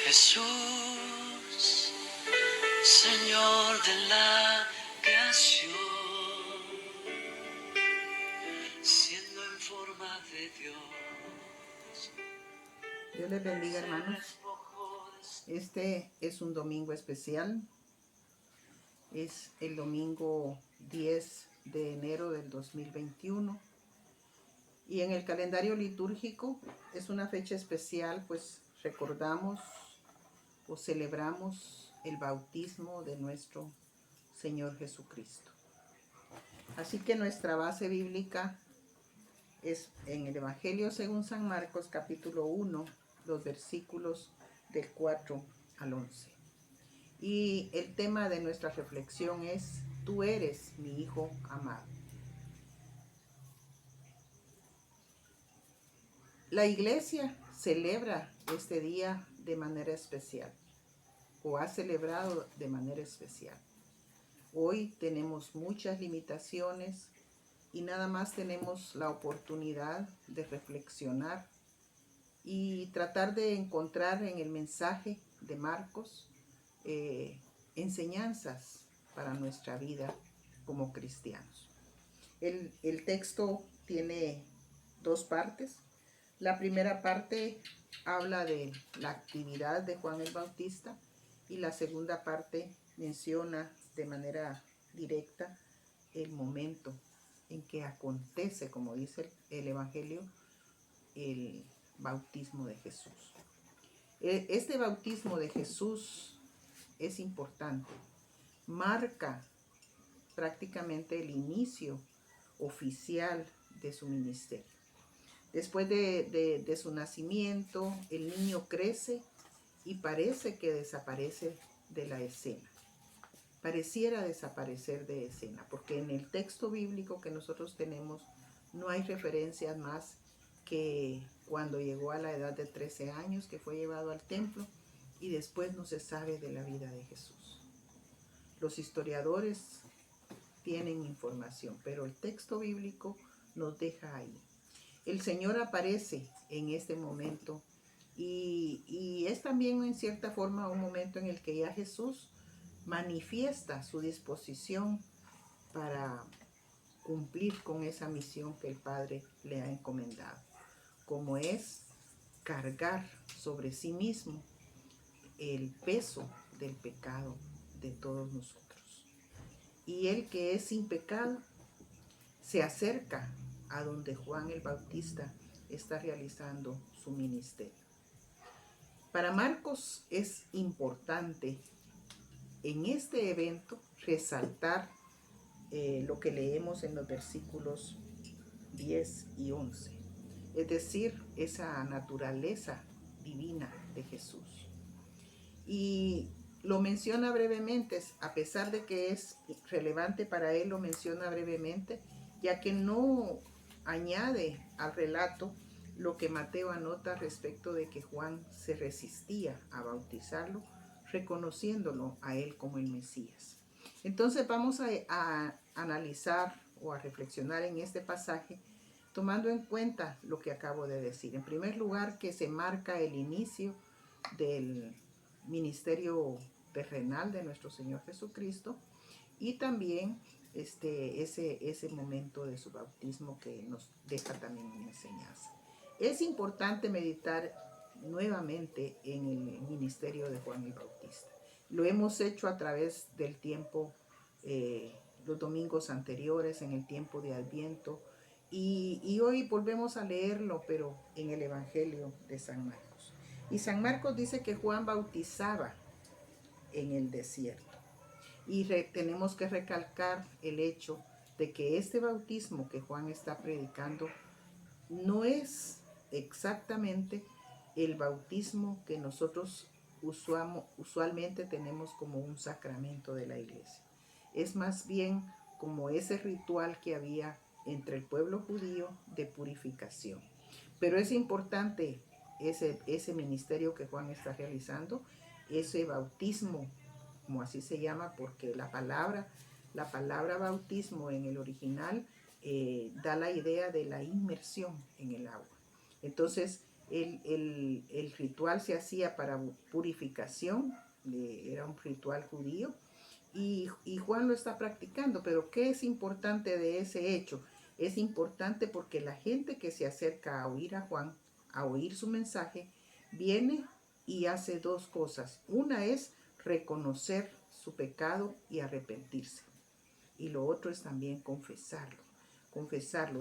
Jesús, Señor de la creación, siendo en forma de Dios. Dios les bendiga, hermanos. Este es un domingo especial. Es el domingo 10 de enero del 2021. Y en el calendario litúrgico es una fecha especial, pues recordamos o celebramos el bautismo de nuestro Señor Jesucristo. Así que nuestra base bíblica es en el Evangelio según San Marcos, capítulo 1, los versículos del 4 al 11. Y el tema de nuestra reflexión es: tú eres mi Hijo amado. La iglesia celebra este día de manera especial, o ha celebrado de manera especial. Hoy tenemos muchas limitaciones y nada más tenemos la oportunidad de reflexionar y tratar de encontrar en el mensaje de Marcos enseñanzas para nuestra vida como cristianos. El texto tiene dos partes. La primera parte habla de la actividad de Juan el Bautista y la segunda parte menciona de manera directa el momento en que acontece, como dice el Evangelio, el bautismo de Jesús. Este bautismo de Jesús es importante, marca prácticamente el inicio oficial de su ministerio. Después de su nacimiento, el niño crece y parece que desaparece de la escena. Pareciera desaparecer de escena, porque en el texto bíblico que nosotros tenemos no hay referencias más que cuando llegó a la edad de 13 años, que fue llevado al templo, y después no se sabe de la vida de Jesús. Los historiadores tienen información, pero el texto bíblico nos deja ahí. El Señor aparece en este momento y es también en cierta forma un momento en el que ya Jesús manifiesta su disposición para cumplir con esa misión que el Padre le ha encomendado, como es cargar sobre sí mismo el peso del pecado de todos nosotros. Y Él, que es sin pecado, se acerca a donde Juan el Bautista está realizando su ministerio. Para Marcos es importante en este evento resaltar lo que leemos en los versículos 10 y 11, es decir, esa naturaleza divina de Jesús. Y lo menciona brevemente, a pesar de que es relevante para él, lo menciona brevemente, ya que no añade al relato lo que Mateo anota respecto de que Juan se resistía a bautizarlo, reconociéndolo a él como el Mesías. Entonces vamos a analizar o a reflexionar en este pasaje tomando en cuenta lo que acabo de decir. En primer lugar, que se marca el inicio del ministerio terrenal de nuestro Señor Jesucristo y también ese momento de su bautismo que nos deja también una enseñanza. Es importante meditar nuevamente en el ministerio de Juan el Bautista. Lo hemos hecho a través del tiempo, los domingos anteriores, en el tiempo de Adviento, y hoy volvemos a leerlo, pero en el Evangelio de San Marcos. Y San Marcos dice que Juan bautizaba en el desierto. Y tenemos que recalcar el hecho de que este bautismo que Juan está predicando no es exactamente el bautismo que nosotros usualmente tenemos como un sacramento de la iglesia. Es más bien como ese ritual que había entre el pueblo judío de purificación. Pero es importante ese ministerio que Juan está realizando, ese bautismo, como así se llama, porque la palabra bautismo en el original da la idea de la inmersión en el agua. Entonces, El ritual se hacía para purificación, era un ritual judío, y Juan lo está practicando. Pero ¿qué es importante de ese hecho? Es importante porque la gente que se acerca a oír a Juan, a oír su mensaje, viene y hace dos cosas. Una es reconocer su pecado y arrepentirse. Y lo otro es también confesarlo,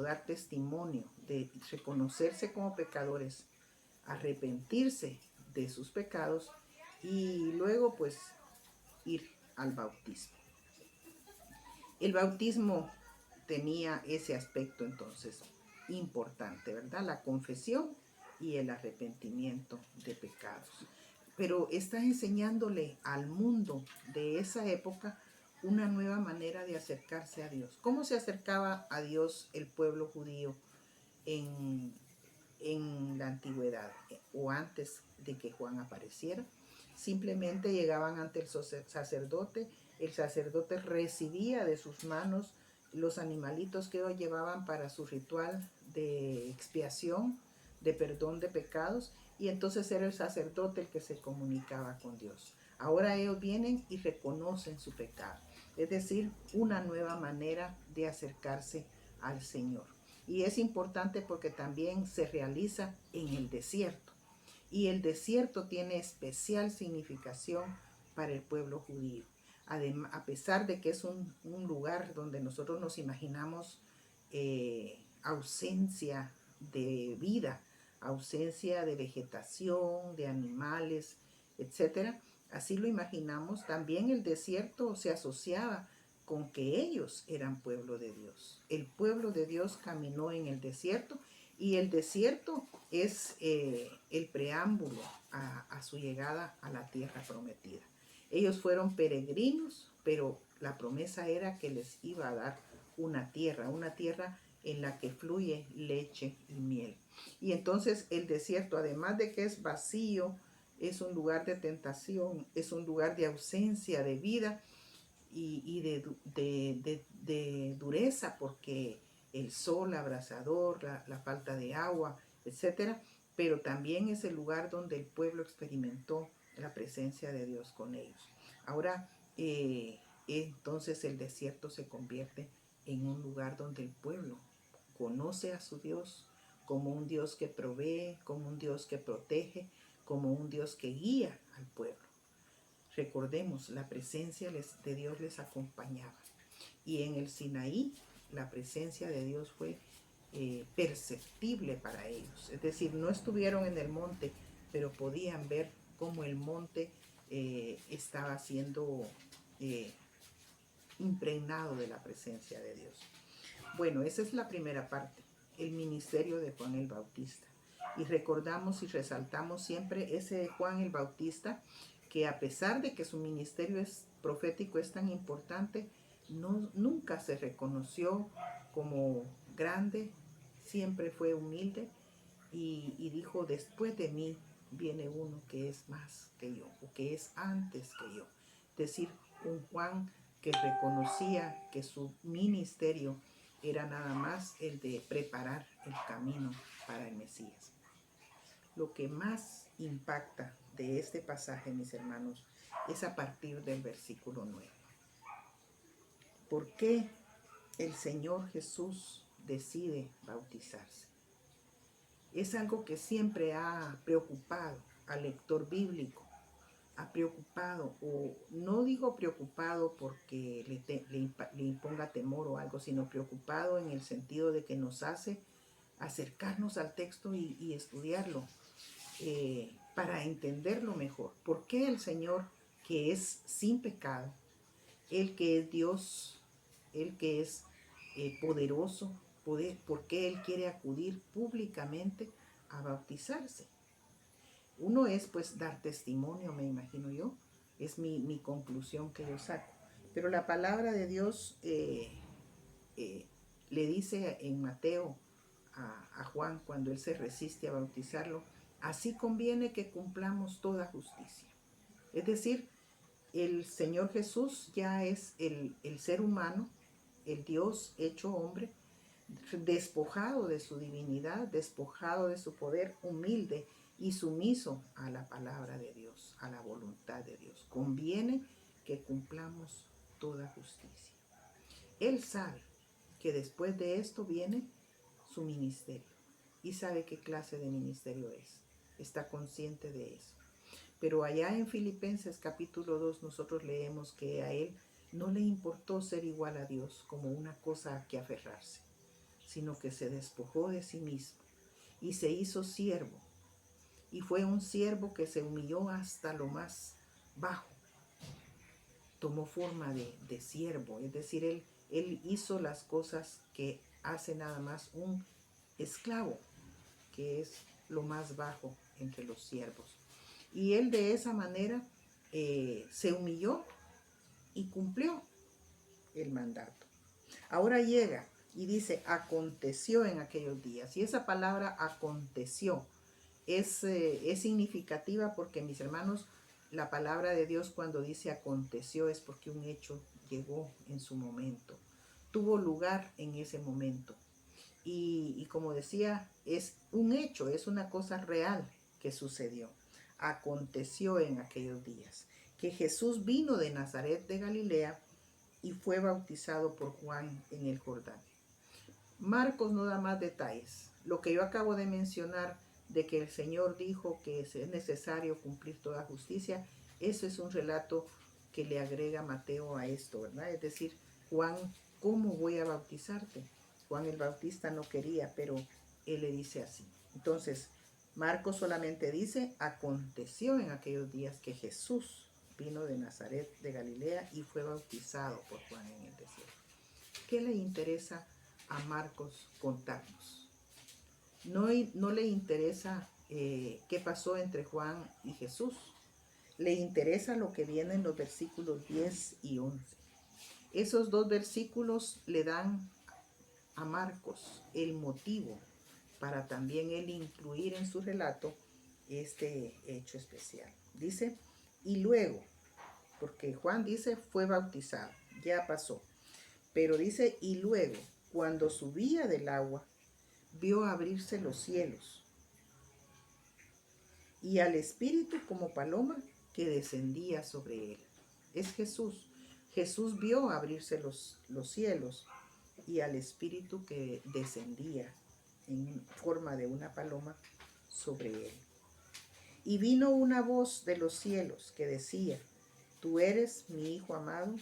dar testimonio de reconocerse como pecadores, arrepentirse de sus pecados y luego pues ir al bautismo. El bautismo tenía ese aspecto entonces importante, ¿verdad? La confesión y el arrepentimiento de pecados. Pero está enseñándole al mundo de esa época una nueva manera de acercarse a Dios. ¿Cómo se acercaba a Dios el pueblo judío en la antigüedad o antes de que Juan apareciera? Simplemente llegaban ante el sacerdote recibía de sus manos los animalitos que ellos llevaban para su ritual de expiación, de perdón de pecados, y entonces era el sacerdote el que se comunicaba con Dios. Ahora ellos vienen y reconocen su pecado, es decir, una nueva manera de acercarse al Señor. Y es importante porque también se realiza en el desierto. Y el desierto tiene especial significación para el pueblo judío. Además, a pesar de que es un lugar donde nosotros nos imaginamos ausencia de vida, ausencia de vegetación, de animales, etcétera, así lo imaginamos. También el desierto se asociaba con que ellos eran pueblo de Dios. El pueblo de Dios caminó en el desierto y el desierto es el preámbulo a su llegada a la tierra prometida. Ellos fueron peregrinos, pero la promesa era que les iba a dar una tierra en la que fluye leche y miel. Y entonces el desierto, además de que es vacío, es un lugar de tentación, es un lugar de ausencia de vida y de dureza, porque el sol abrasador, la falta de agua, etcétera, pero también es el lugar donde el pueblo experimentó la presencia de Dios con ellos. Ahora, entonces el desierto se convierte en un lugar donde el pueblo conoce a su Dios como un Dios que provee, como un Dios que protege, como un Dios que guía al pueblo. Recordemos, la presencia de Dios les acompañaba. Y en el Sinaí, la presencia de Dios fue perceptible para ellos. Es decir, no estuvieron en el monte, pero podían ver cómo el monte estaba siendo impregnado de la presencia de Dios. Bueno, esa es la primera parte, el ministerio de Juan el Bautista. Y recordamos y resaltamos siempre ese de Juan el Bautista, que a pesar de que su ministerio profético es tan importante, nunca se reconoció como grande, siempre fue humilde y dijo: después de mí viene uno que es más que yo, o que es antes que yo. Es decir, un Juan que reconocía que su ministerio era nada más el de preparar el camino para el Mesías. Lo que más impacta de este pasaje, mis hermanos, es a partir del versículo 9. ¿Por qué el Señor Jesús decide bautizarse? Es algo que siempre ha preocupado al lector bíblico, ha preocupado, o no digo preocupado porque le imponga temor o algo, sino preocupado en el sentido de que nos hace acercarnos al texto y estudiarlo para entenderlo mejor. ¿Por qué el Señor, que es sin pecado, el que es Dios, el que es poderoso, por qué Él quiere acudir públicamente a bautizarse? Uno es pues dar testimonio, me imagino yo, es mi conclusión que yo saco. Pero la palabra de Dios le dice en Mateo a Juan, cuando él se resiste a bautizarlo: así conviene que cumplamos toda justicia. Es decir, el Señor Jesús ya es el ser humano, el Dios hecho hombre, despojado de su divinidad, despojado de su poder, humilde y sumiso a la palabra de Dios, a la voluntad de Dios. Conviene que cumplamos toda justicia. Él sabe que después de esto viene su ministerio y sabe qué clase de ministerio es. Está consciente de eso. Pero allá en Filipenses capítulo 2 nosotros leemos que a él no le importó ser igual a Dios como una cosa a que aferrarse, sino que se despojó de sí mismo y se hizo siervo. Y fue un siervo que se humilló hasta lo más bajo. Tomó forma de siervo, es decir, él hizo las cosas que hace nada más un esclavo, que es lo más bajo entre los siervos. Y él de esa manera se humilló y cumplió el mandato. Ahora llega y dice, aconteció en aquellos días. Y esa palabra aconteció es significativa porque, mis hermanos, la palabra de Dios cuando dice aconteció es porque un hecho llegó en su momento, tuvo lugar en ese momento. Y como decía, es un hecho, es una cosa real que sucedió. Aconteció en aquellos días que Jesús vino de Nazaret de Galilea y fue bautizado por Juan en el Jordán. Marcos no da más detalles. Lo que yo acabo de mencionar de que el Señor dijo que es necesario cumplir toda justicia, eso es un relato que le agrega Mateo a esto, ¿verdad? Es decir, Juan, ¿cómo voy a bautizarte? Juan el Bautista no quería, pero él le dice así. Entonces, Marcos solamente dice, aconteció en aquellos días que Jesús vino de Nazaret de Galilea y fue bautizado por Juan en el desierto. ¿Qué le interesa a Marcos contarnos? No le interesa qué pasó entre Juan y Jesús. Le interesa lo que viene en los versículos 10 y 11. Esos dos versículos le dan a Marcos el motivo para también él incluir en su relato este hecho especial. Dice, y luego, porque Juan dice fue bautizado, ya pasó, pero dice, y luego, cuando subía del agua, vio abrirse los cielos y al Espíritu como paloma que descendía sobre él. Es Jesús. Jesús vio abrirse los cielos y al Espíritu que descendía en forma de una paloma sobre él. Y vino una voz de los cielos que decía, tú eres mi Hijo amado,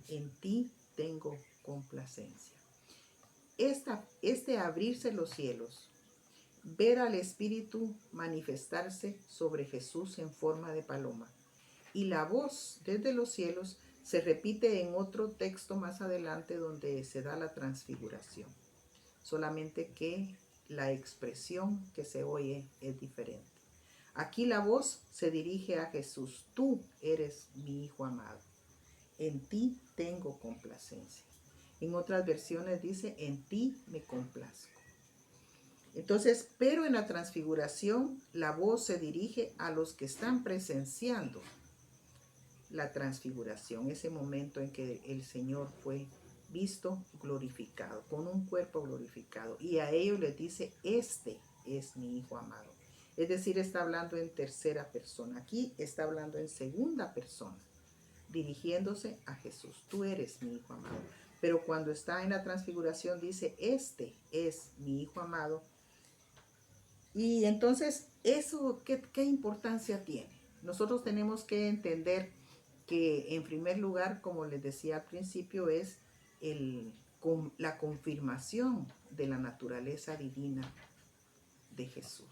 en ti tengo complacencia. Este abrirse los cielos, ver al Espíritu manifestarse sobre Jesús en forma de paloma, y la voz desde los cielos se repite en otro texto más adelante donde se da la transfiguración, solamente que la expresión que se oye es diferente. Aquí la voz se dirige a Jesús, tú eres mi Hijo amado, en ti tengo complacencia. En otras versiones dice, en ti me complazco. Entonces, pero en la transfiguración, la voz se dirige a los que están presenciando la transfiguración, ese momento en que el Señor fue visto glorificado, con un cuerpo glorificado. Y a ellos les dice, este es mi Hijo amado. Es decir, está hablando en tercera persona. Aquí está hablando en segunda persona, dirigiéndose a Jesús. Tú eres mi Hijo amado. Pero cuando está en la transfiguración dice, este es mi Hijo amado. Y entonces, ¿eso qué importancia tiene? Nosotros tenemos que entender que en primer lugar, como les decía al principio, es la confirmación de la naturaleza divina de Jesús.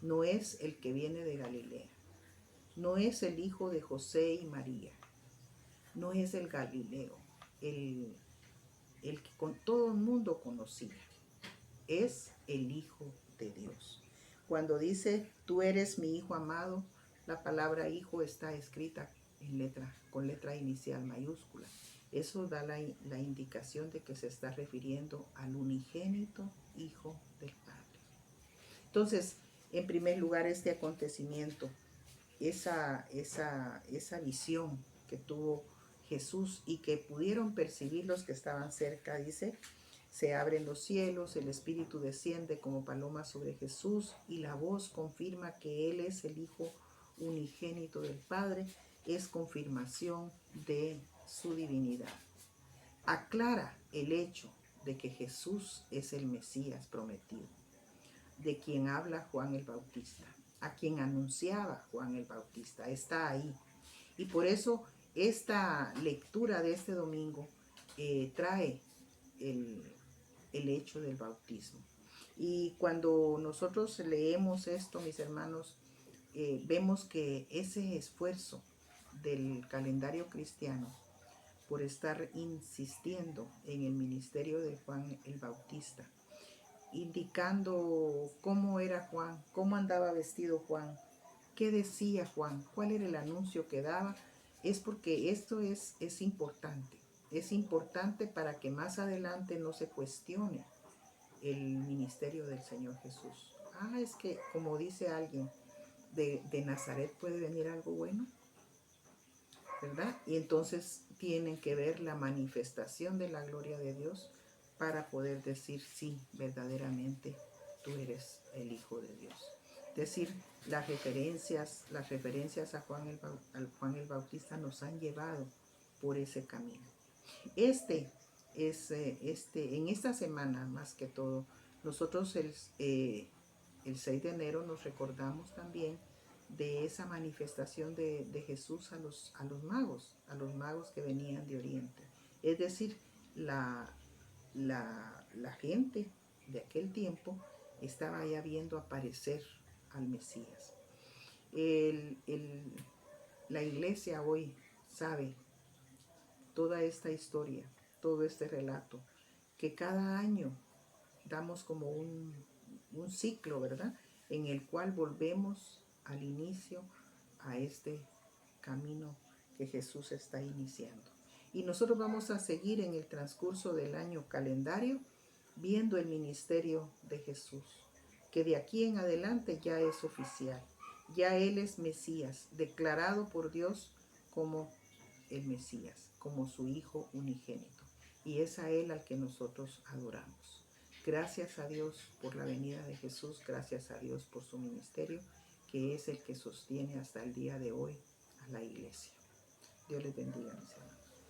No es el que viene de Galilea, no es el hijo de José y María, no es el Galileo, el que con todo el mundo conocía, es el Hijo de Dios. Cuando dice, tú eres mi Hijo amado, la palabra hijo está escrita con letra inicial mayúscula. Eso da la indicación de que se está refiriendo al unigénito Hijo del Padre. Entonces, en primer lugar, este acontecimiento, esa visión que tuvo Jesús y que pudieron percibir los que estaban cerca, dice, Se abren los cielos, el Espíritu desciende como paloma sobre Jesús y la voz confirma que Él es el Hijo unigénito del Padre. Es confirmación de su divinidad. Aclara el hecho de que Jesús es el Mesías prometido, de quien habla Juan el Bautista, a quien anunciaba Juan el Bautista. Está ahí. Y por eso esta lectura de este domingo trae el hecho del bautismo. Y cuando nosotros leemos esto, mis hermanos, vemos que ese esfuerzo del calendario cristiano por estar insistiendo en el ministerio de Juan el Bautista, indicando cómo era Juan, cómo andaba vestido Juan, qué decía Juan, cuál era el anuncio que daba, es porque esto es importante. Es importante para que más adelante no se cuestione el ministerio del Señor Jesús. Es que, como dice alguien, de Nazaret puede venir algo bueno, ¿verdad? Y entonces tienen que ver la manifestación de la gloria de Dios para poder decir, sí, verdaderamente tú eres el Hijo de Dios. Es decir, las referencias a Juan el Bautista nos han llevado por ese camino. En esta semana, más que todo, nosotros el 6 de enero nos recordamos también de esa manifestación de Jesús a los magos que venían de Oriente. Es decir, la gente de aquel tiempo estaba ya viendo aparecer al Mesías. La iglesia hoy sabe toda esta historia, todo este relato, que cada año damos como un ciclo, ¿verdad? En el cual volvemos al inicio, a este camino que Jesús está iniciando. Y nosotros vamos a seguir en el transcurso del año calendario viendo el ministerio de Jesús, que de aquí en adelante ya es oficial. Ya Él es Mesías, declarado por Dios como el Mesías, como su Hijo unigénito. Y es a Él al que nosotros adoramos. Gracias a Dios por la venida de Jesús, gracias a Dios por su ministerio, que es el que sostiene hasta el día de hoy a la iglesia. Dios les bendiga, mis hermanos.